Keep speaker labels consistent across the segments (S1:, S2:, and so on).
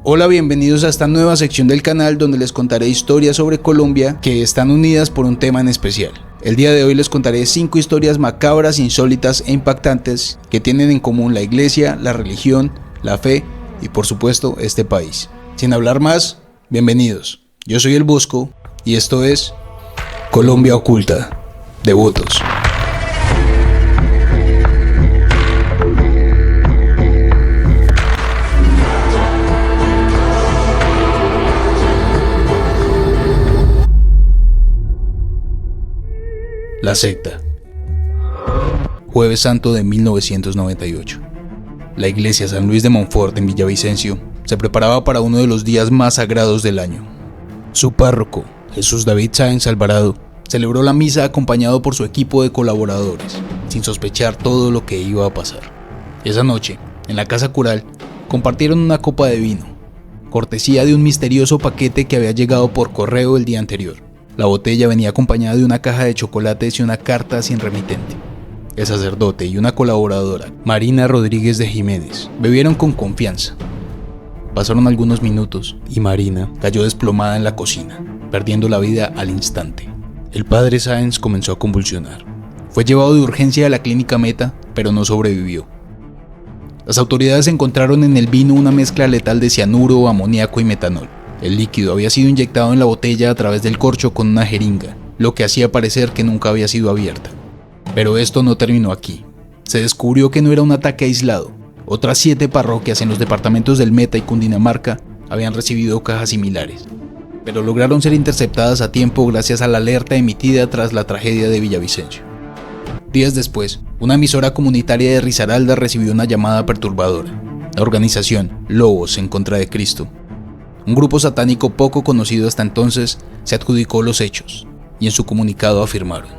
S1: Hola, bienvenidos a esta nueva sección del canal donde les contaré historias sobre Colombia que están unidas por un tema en especial. El día de hoy les contaré 5 historias macabras, insólitas e impactantes que tienen en común la iglesia, la religión, la fe y por supuesto este país. Sin hablar más, bienvenidos. Yo soy el Busco y esto es Colombia Oculta, Devotos. La secta. Jueves Santo de 1998. La iglesia San Luis de Montfort en Villavicencio se preparaba para uno de los días más sagrados del año. Su párroco, Jesús David Sáenz Alvarado, celebró la misa acompañado por su equipo de colaboradores, sin sospechar todo lo que iba a pasar. Esa noche, en la casa cural, compartieron una copa de vino, cortesía de un misterioso paquete que había llegado por correo el día anterior. La botella venía acompañada de una caja de chocolates y una carta sin remitente. El sacerdote y una colaboradora, Marina Rodríguez de Jiménez, bebieron con confianza. Pasaron algunos minutos y Marina cayó desplomada en la cocina, perdiendo la vida al instante. El padre Sáenz comenzó a convulsionar. Fue llevado de urgencia a la clínica Meta, pero no sobrevivió. Las autoridades encontraron en el vino una mezcla letal de cianuro, amoníaco y metanol. El líquido había sido inyectado en la botella a través del corcho con una jeringa, lo que hacía parecer que nunca había sido abierta. Pero esto no terminó aquí. Se descubrió que no era un ataque aislado. Otras 7 parroquias en los departamentos del Meta y Cundinamarca habían recibido cajas similares, pero lograron ser interceptadas a tiempo gracias a la alerta emitida tras la tragedia de Villavicencio. Días después, una emisora comunitaria de Risaralda recibió una llamada perturbadora. La organización Lobos en contra de Cristo, un grupo satánico poco conocido hasta entonces, se adjudicó los hechos y en su comunicado afirmaron: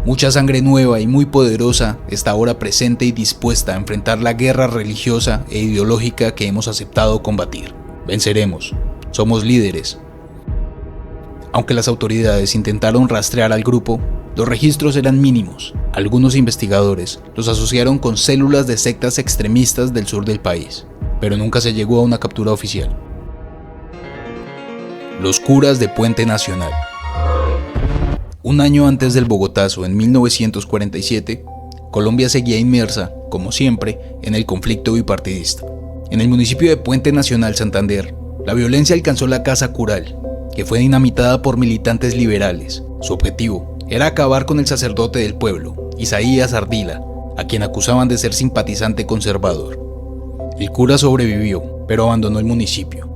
S1: mucha sangre nueva y muy poderosa está ahora presente y dispuesta a enfrentar la guerra religiosa e ideológica que hemos aceptado combatir. Venceremos, somos líderes. Aunque las autoridades intentaron rastrear al grupo, los registros eran mínimos. Algunos investigadores los asociaron con células de sectas extremistas del sur del país, pero nunca se llegó a una captura oficial. Los curas de Puente Nacional. Un año antes del Bogotazo, en 1947, Colombia seguía inmersa, como siempre, en el conflicto bipartidista. En el municipio de Puente Nacional, Santander, la violencia alcanzó la casa cural, que fue dinamitada por militantes liberales. Su objetivo era acabar con el sacerdote del pueblo, Isaías Ardila, a quien acusaban de ser simpatizante conservador. El cura sobrevivió, pero abandonó el municipio.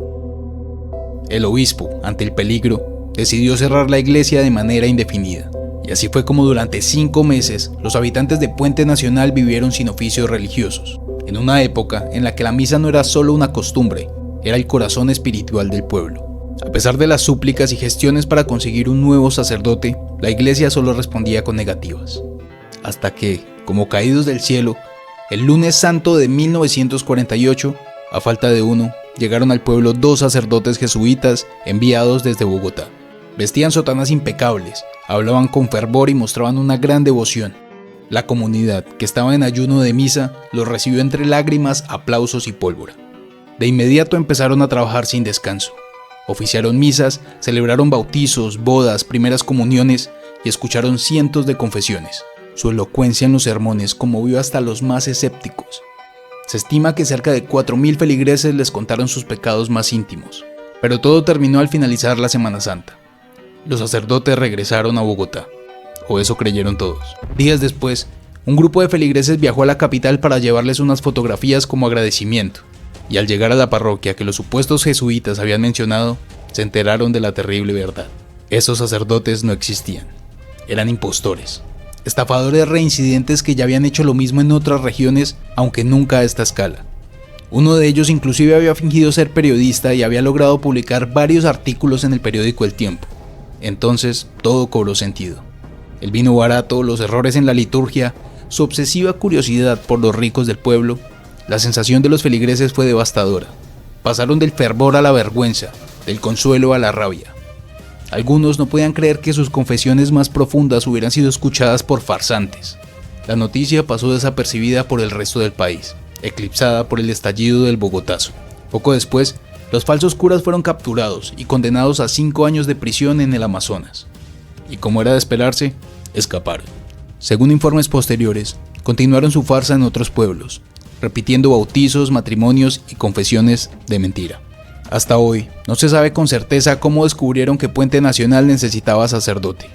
S1: El obispo, ante el peligro, decidió cerrar la iglesia de manera indefinida, y así fue como durante 5 meses los habitantes de Puente Nacional vivieron sin oficios religiosos, en una época en la que la misa no era solo una costumbre, era el corazón espiritual del pueblo. A pesar de las súplicas y gestiones para conseguir un nuevo sacerdote, la iglesia solo respondía con negativas. Hasta que, como caídos del cielo, el lunes santo de 1948, a falta de uno, llegaron al pueblo 2 sacerdotes jesuitas enviados desde Bogotá. Vestían sotanas impecables, hablaban con fervor y mostraban una gran devoción. La comunidad, que estaba en ayuno de misa, los recibió entre lágrimas, aplausos y pólvora. De inmediato empezaron a trabajar sin descanso. Oficiaron misas, celebraron bautizos, bodas, primeras comuniones y escucharon cientos de confesiones. Su elocuencia en los sermones conmovió hasta los más escépticos. Se estima que cerca de 4.000 feligreses les contaron sus pecados más íntimos. Pero todo terminó al finalizar la Semana Santa. Los sacerdotes regresaron a Bogotá, o eso creyeron todos. Días después, un grupo de feligreses viajó a la capital para llevarles unas fotografías como agradecimiento. Y al llegar a la parroquia que los supuestos jesuitas habían mencionado, se enteraron de la terrible verdad. Esos sacerdotes no existían. Eran impostores. Estafadores reincidentes que ya habían hecho lo mismo en otras regiones, aunque nunca a esta escala. Uno de ellos inclusive había fingido ser periodista y había logrado publicar varios artículos en el periódico El Tiempo. Entonces todo cobró sentido. El vino barato, los errores en la liturgia, su obsesiva curiosidad por los ricos del pueblo, la sensación de los feligreses fue devastadora. Pasaron del fervor a la vergüenza, del consuelo a la rabia. Algunos no podían creer que sus confesiones más profundas hubieran sido escuchadas por farsantes. La noticia pasó desapercibida por el resto del país, eclipsada por el estallido del Bogotazo. Poco después, Los falsos curas fueron capturados y condenados a 5 años de prisión en el Amazonas. Y como era de esperarse, escaparon. Según informes posteriores, continuaron su farsa en otros pueblos, repitiendo bautizos, matrimonios y confesiones de mentira. Hasta hoy, no se sabe con certeza cómo descubrieron que Puente Nacional necesitaba sacerdote.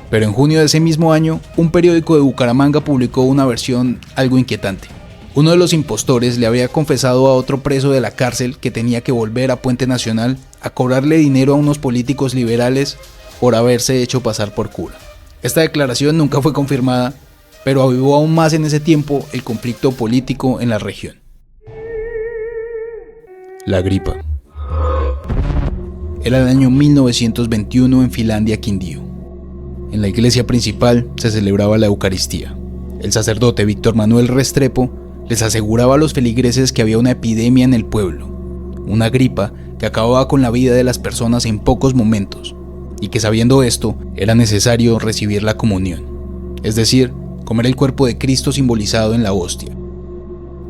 S1: Pero en junio de ese mismo año, un periódico de Bucaramanga publicó una versión algo inquietante. Uno de los impostores le había confesado a otro preso de la cárcel que tenía que volver a Puente Nacional a cobrarle dinero a unos políticos liberales por haberse hecho pasar por cura. Esta declaración nunca fue confirmada, pero avivó aún más en ese tiempo el conflicto político en la región. La gripa. Era el año 1921 en Finlandia, Quindío. En la iglesia principal se celebraba la Eucaristía. El sacerdote Víctor Manuel Restrepo les aseguraba a los feligreses que había una epidemia en el pueblo, una gripa que acababa con la vida de las personas en pocos momentos, y que sabiendo esto era necesario recibir la comunión, es decir, comer el cuerpo de Cristo simbolizado en la hostia,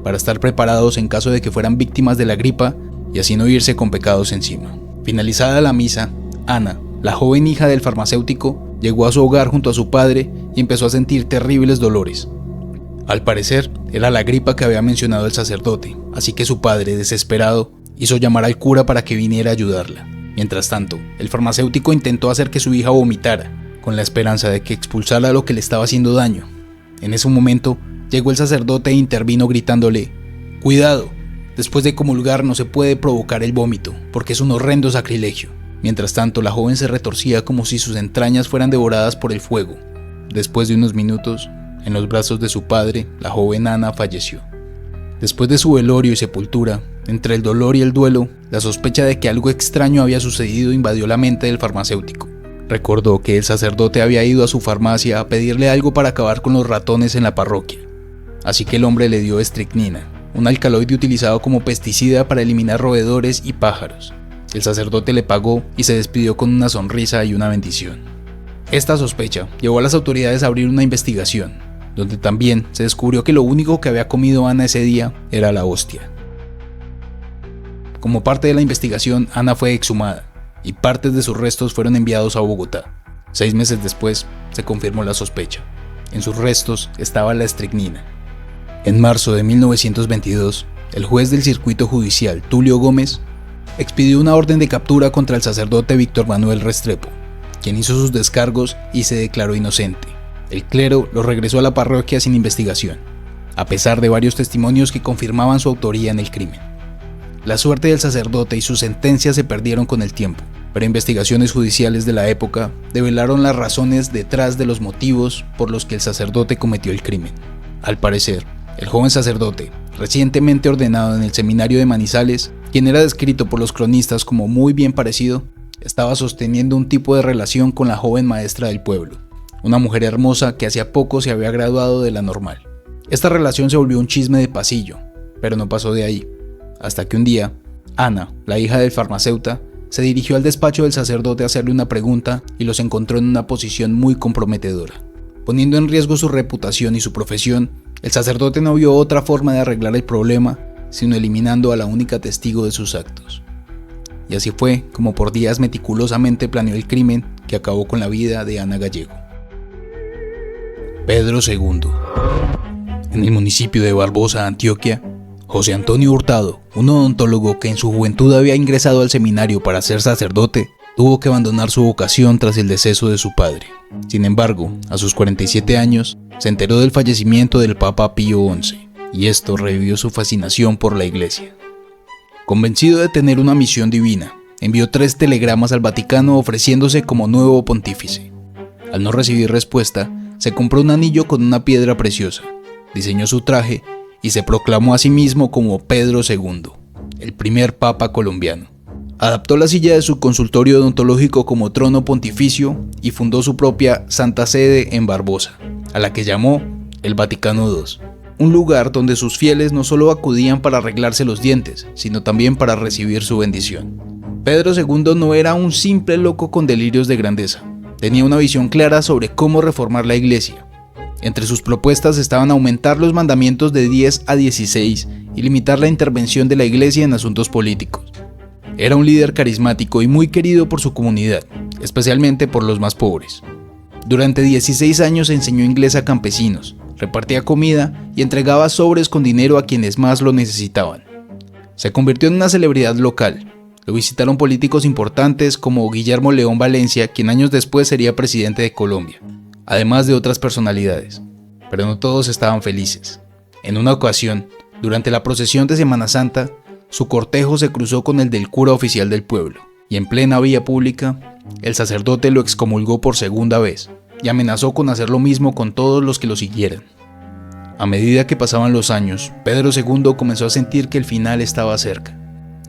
S1: para estar preparados en caso de que fueran víctimas de la gripa y así no irse con pecados encima. Finalizada la misa, Ana, la joven hija del farmacéutico, llegó a su hogar junto a su padre y empezó a sentir terribles dolores. Al parecer, era la gripa que había mencionado el sacerdote, así que su padre, desesperado, hizo llamar al cura para que viniera a ayudarla. Mientras tanto, el farmacéutico intentó hacer que su hija vomitara, con la esperanza de que expulsara lo que le estaba haciendo daño. En ese momento, llegó el sacerdote e intervino gritándole: «¡Cuidado! Después de comulgar no se puede provocar el vómito, porque es un horrendo sacrilegio». Mientras tanto, la joven se retorcía como si sus entrañas fueran devoradas por el fuego. Después de unos minutos, en los brazos de su padre, la joven Ana falleció. Después de su velorio y sepultura, entre el dolor y el duelo, la sospecha de que algo extraño había sucedido invadió la mente del farmacéutico. Recordó que el sacerdote había ido a su farmacia a pedirle algo para acabar con los ratones en la parroquia. Así que el hombre le dio estricnina, un alcaloide utilizado como pesticida para eliminar roedores y pájaros. El sacerdote le pagó y se despidió con una sonrisa y una bendición. Esta sospecha llevó a las autoridades a abrir una investigación, donde también se descubrió que lo único que había comido Ana ese día era la hostia. Como parte de la investigación, Ana fue exhumada y partes de sus restos fueron enviados a Bogotá. 6 meses después, se confirmó la sospecha. En sus restos estaba la estricnina. En marzo de 1922, el juez del circuito judicial, Tulio Gómez, expidió una orden de captura contra el sacerdote Víctor Manuel Restrepo, quien hizo sus descargos y se declaró inocente. El clero lo regresó a la parroquia sin investigación, a pesar de varios testimonios que confirmaban su autoría en el crimen. La suerte del sacerdote y su sentencia se perdieron con el tiempo, pero investigaciones judiciales de la época develaron las razones detrás de los motivos por los que el sacerdote cometió el crimen. Al parecer, el joven sacerdote, recientemente ordenado en el seminario de Manizales, quien era descrito por los cronistas como muy bien parecido, estaba sosteniendo un tipo de relación con la joven maestra del pueblo, una mujer hermosa que hacía poco se había graduado de la normal. Esta relación se volvió un chisme de pasillo, pero no pasó de ahí, hasta que un día, Ana, la hija del farmacéutico, se dirigió al despacho del sacerdote a hacerle una pregunta y los encontró en una posición muy comprometedora. Poniendo en riesgo su reputación y su profesión, el sacerdote no vio otra forma de arreglar el problema, sino eliminando a la única testigo de sus actos. Y así fue como por días meticulosamente planeó el crimen que acabó con la vida de Ana Gallego. Pedro II. En el municipio de Barbosa, Antioquia, José Antonio Hurtado, un odontólogo que en su juventud había ingresado al seminario para ser sacerdote, tuvo que abandonar su vocación tras el deceso de su padre. Sin embargo, a sus 47 años, se enteró del fallecimiento del Papa Pío XI, y esto revivió su fascinación por la Iglesia. Convencido de tener una misión divina, envió 3 telegramas al Vaticano ofreciéndose como nuevo pontífice. Al no recibir respuesta, se compró un anillo con una piedra preciosa, diseñó su traje y se proclamó a sí mismo como Pedro II, el primer papa colombiano. Adaptó la silla de su consultorio odontológico como trono pontificio y fundó su propia Santa Sede en Barbosa, a la que llamó el Vaticano II, un lugar donde sus fieles no solo acudían para arreglarse los dientes, sino también para recibir su bendición. Pedro II no era un simple loco con delirios de grandeza, tenía una visión clara sobre cómo reformar la Iglesia. Entre sus propuestas estaban aumentar los mandamientos de 10 a 16 y limitar la intervención de la Iglesia en asuntos políticos. Era un líder carismático y muy querido por su comunidad, especialmente por los más pobres. Durante 16 años enseñó inglés a campesinos, repartía comida y entregaba sobres con dinero a quienes más lo necesitaban. Se convirtió en una celebridad local. Lo visitaron políticos importantes como Guillermo León Valencia, quien años después sería presidente de Colombia, además de otras personalidades. Pero no todos estaban felices. En una ocasión, durante la procesión de Semana Santa, su cortejo se cruzó con el del cura oficial del pueblo, y en plena vía pública, el sacerdote lo excomulgó por segunda vez, y amenazó con hacer lo mismo con todos los que lo siguieran. A medida que pasaban los años, Pedro II comenzó a sentir que el final estaba cerca.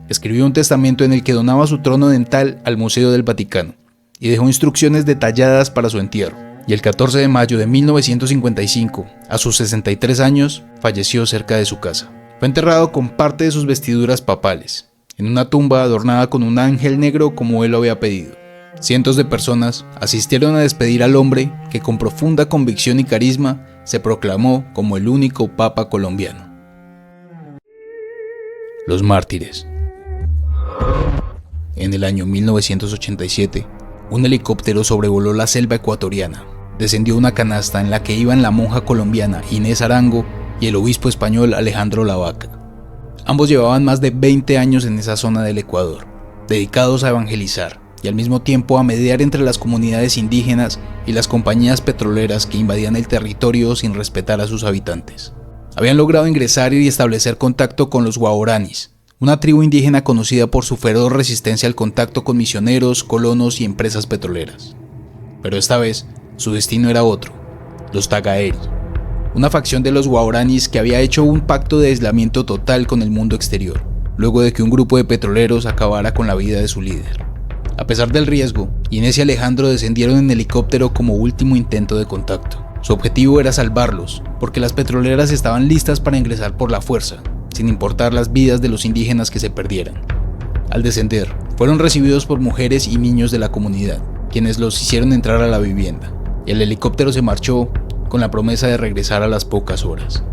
S1: Escribió un testamento en el que donaba su trono dental al Museo del Vaticano, y dejó instrucciones detalladas para su entierro. Y el 14 de mayo de 1955, a sus 63 años, falleció cerca de su casa. Fue enterrado con parte de sus vestiduras papales, en una tumba adornada con un ángel negro como él lo había pedido. Cientos de personas asistieron a despedir al hombre que con profunda convicción y carisma se proclamó como el único papa colombiano. Los mártires. En el año 1987, un helicóptero sobrevoló la selva ecuatoriana. Descendió una canasta en la que iban la monja colombiana Inés Arango y el obispo español Alejandro Lavaca. Ambos llevaban más de 20 años en esa zona del Ecuador, dedicados a evangelizar y al mismo tiempo a mediar entre las comunidades indígenas y las compañías petroleras que invadían el territorio sin respetar a sus habitantes. Habían logrado ingresar y establecer contacto con los guaraníes, una tribu indígena conocida por su feroz resistencia al contacto con misioneros, colonos y empresas petroleras. Pero esta vez, su destino era otro: los Tagaeri, una facción de los guaraníes que había hecho un pacto de aislamiento total con el mundo exterior, luego de que un grupo de petroleros acabara con la vida de su líder. A pesar del riesgo, Inés y Alejandro descendieron en helicóptero como último intento de contacto. Su objetivo era salvarlos, porque las petroleras estaban listas para ingresar por la fuerza, sin importar las vidas de los indígenas que se perdieran. Al descender, fueron recibidos por mujeres y niños de la comunidad, quienes los hicieron entrar a la vivienda. El helicóptero se marchó con la promesa de regresar a las pocas horas.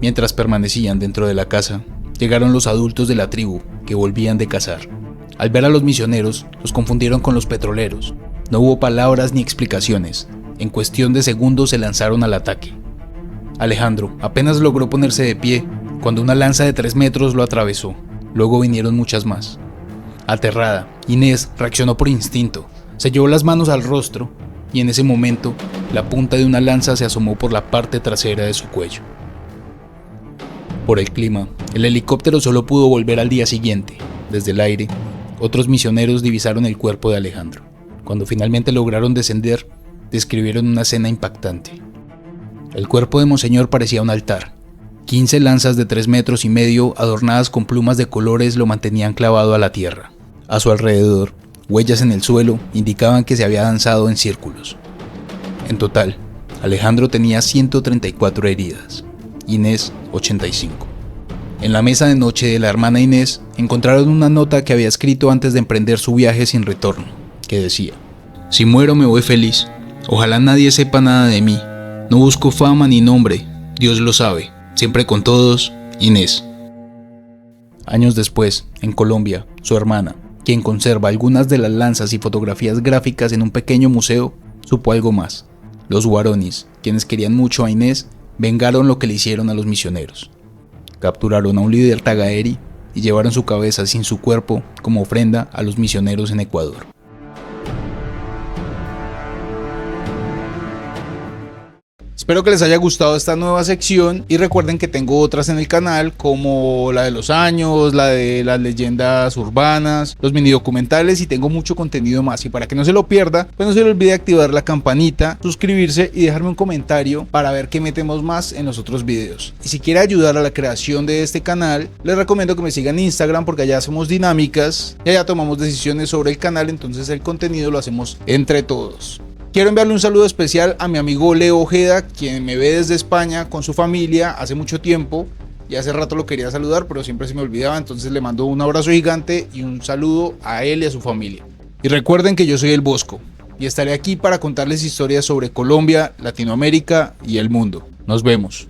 S1: Mientras permanecían dentro de la casa, llegaron los adultos de la tribu que volvían de cazar. Al ver a los misioneros, los confundieron con los petroleros. No hubo palabras ni explicaciones. En cuestión de segundos se lanzaron al ataque. Alejandro apenas logró ponerse de pie cuando una lanza de 3 metros lo atravesó. Luego vinieron muchas más. Aterrada, Inés reaccionó por instinto. Se llevó las manos al rostro y en ese momento la punta de una lanza se asomó por la parte trasera de su cuello. Por el clima, el helicóptero solo pudo volver al día siguiente. Desde el aire, otros misioneros divisaron el cuerpo de Alejandro. Cuando finalmente lograron descender, describieron una escena impactante. El cuerpo de Monseñor parecía un altar. 15 lanzas de 3,5 metros adornadas con plumas de colores lo mantenían clavado a la tierra. A su alrededor, huellas en el suelo indicaban que se había danzado en círculos. En total, Alejandro tenía 134 heridas, Inés 85. En la mesa de noche de la hermana Inés encontraron una nota que había escrito antes de emprender su viaje sin retorno, que decía: «Si muero me voy feliz, ojalá nadie sepa nada de mí, no busco fama ni nombre, Dios lo sabe, siempre con todos, Inés». Años después, en Colombia, su hermana, quien conserva algunas de las lanzas y fotografías gráficas en un pequeño museo, supo algo más. Los guaraníes, quienes querían mucho a Inés, vengaron lo que le hicieron a los misioneros. Capturaron a un líder Tagaeri y llevaron su cabeza sin su cuerpo como ofrenda a los misioneros en Ecuador. Espero que les haya gustado esta nueva sección y recuerden que tengo otras en el canal como la de los años, la de las leyendas urbanas, los mini documentales y tengo mucho contenido más. Y para que no se lo pierda, pues no se le olvide activar la campanita, suscribirse y dejarme un comentario para ver qué metemos más en los otros videos. Y si quiere ayudar a la creación de este canal, les recomiendo que me sigan en Instagram porque allá hacemos dinámicas y allá tomamos decisiones sobre el canal, entonces el contenido lo hacemos entre todos. Quiero enviarle un saludo especial a mi amigo Leo Ojeda, quien me ve desde España con su familia hace mucho tiempo y hace rato lo quería saludar, pero siempre se me olvidaba, entonces le mando un abrazo gigante y un saludo a él y a su familia. Y recuerden que yo soy el Bosco y estaré aquí para contarles historias sobre Colombia, Latinoamérica y el mundo. Nos vemos.